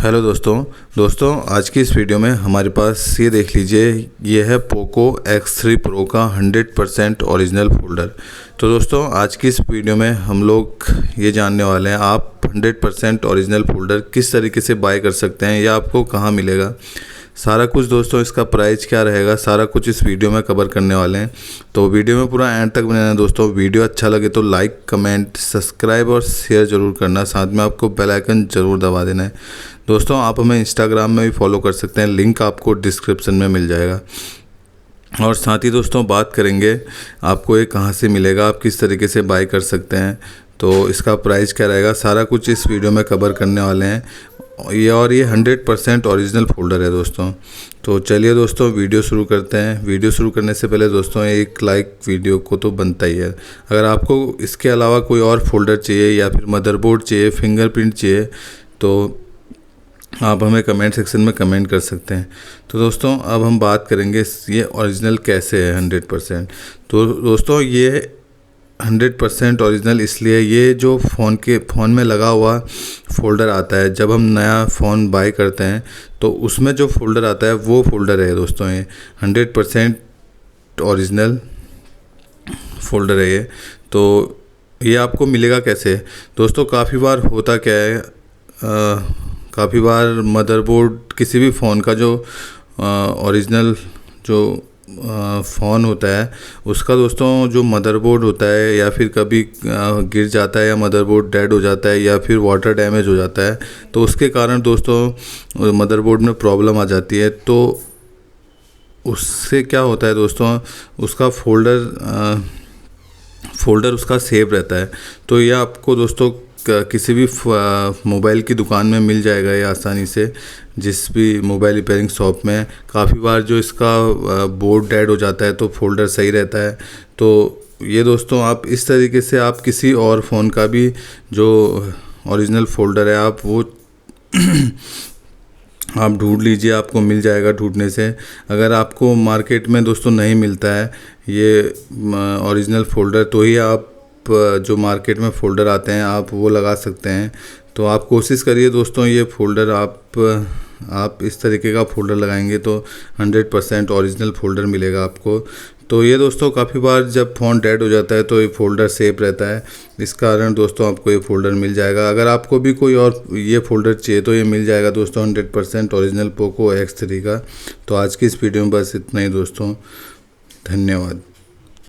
Hello दोस्तों आज की इस वीडियो में हमारे पास ये देख लीजिए, ये है पोको X3 Pro का 100% ओरिजिनल फोल्डर। तो दोस्तों आज की इस वीडियो में हम लोग ये जानने वाले हैं आप 100% ओरिजिनल फोल्डर किस तरीके से बाय कर सकते हैं या आपको कहाँ मिलेगा, सारा कुछ दोस्तों इसका प्राइस क्या रहेगा, सारा कुछ इस वीडियो में कवर करने वाले हैं। तो वीडियो में पूरा एंड तक बने रहना दोस्तों। वीडियो अच्छा लगे तो लाइक, कमेंट, सब्सक्राइब और शेयर ज़रूर करना, साथ में आपको बेल आइकन ज़रूर दबा देना है। दोस्तों आप हमें इंस्टाग्राम में भी फॉलो कर सकते हैं, लिंक आपको डिस्क्रिप्शन में मिल जाएगा। और साथ ही दोस्तों बात करेंगे आपको ये कहाँ से मिलेगा, आप किस तरीके से बाय कर सकते हैं, तो इसका प्राइस क्या रहेगा, सारा कुछ इस वीडियो में कवर करने वाले हैं। ये 100% ओरिजिनल फोल्डर है दोस्तों। तो चलिए दोस्तों वीडियो शुरू करते हैं। वीडियो शुरू करने से पहले दोस्तों एक लाइक वीडियो को तो बनता ही है। अगर आपको इसके अलावा कोई और फोल्डर चाहिए या फिर मदरबोर्ड चाहिए, फिंगरप्रिंट चाहिए, तो आप हमें कमेंट सेक्शन में कमेंट कर सकते हैं। तो दोस्तों अब हम बात करेंगे ये ओरिजिनल कैसे है 100%। तो दोस्तों ये 100% ओरिजिनल इसलिए, ये जो फ़ोन में लगा हुआ फ़ोल्डर आता है, जब हम नया फ़ोन बाय करते हैं तो उसमें जो फ़ोल्डर आता है वो फ़ोल्डर है दोस्तों। ये 100% ओरिजिनल फ़ोल्डर है ये। तो ये आपको मिलेगा कैसे दोस्तों, काफ़ी बार होता क्या है, काफ़ी बार मदरबोर्ड किसी भी फ़ोन का जो ओरिजिनल जो फ़ोन होता है उसका दोस्तों जो मदरबोर्ड होता है, या फिर कभी गिर जाता है या मदरबोर्ड डेड हो जाता है या फिर वाटर डैमेज हो जाता है, तो उसके कारण दोस्तों मदरबोर्ड में प्रॉब्लम आ जाती है। तो उससे क्या होता है दोस्तों, उसका फ़ोल्डर उसका सेव रहता है। तो यह आपको दोस्तों किसी भी मोबाइल की दुकान में मिल जाएगा ये आसानी से, जिस भी मोबाइल रिपेयरिंग शॉप में। काफ़ी बार जो इसका बोर्ड डेड हो जाता है तो फ़ोल्डर सही रहता है। तो ये दोस्तों आप इस तरीके से आप किसी और फ़ोन का भी जो ओरिजिनल फ़ोल्डर है आप वो आप ढूंढ लीजिए, आपको मिल जाएगा ढूंढने से। अगर आपको मार्केट में दोस्तों नहीं मिलता है ये ओरिजिनल फ़ोल्डर, तो ही आप जो मार्केट में फ़ोल्डर आते हैं आप वो लगा सकते हैं। तो आप कोशिश करिए दोस्तों, ये फ़ोल्डर आप इस तरीके का फ़ोल्डर लगाएंगे तो 100% ओरिजिनल फ़ोल्डर मिलेगा आपको। तो ये दोस्तों काफ़ी बार जब फ़ोन डेड हो जाता है तो ये फ़ोल्डर सेफ रहता है, इस कारण दोस्तों आपको ये फ़ोल्डर मिल जाएगा। अगर आपको भी कोई और ये फ़ोल्डर चाहिए तो ये मिल जाएगा दोस्तों 100% ओरिजिनल पोको X3 का। तो आज की इस वीडियो में बस इतना ही दोस्तों, धन्यवाद।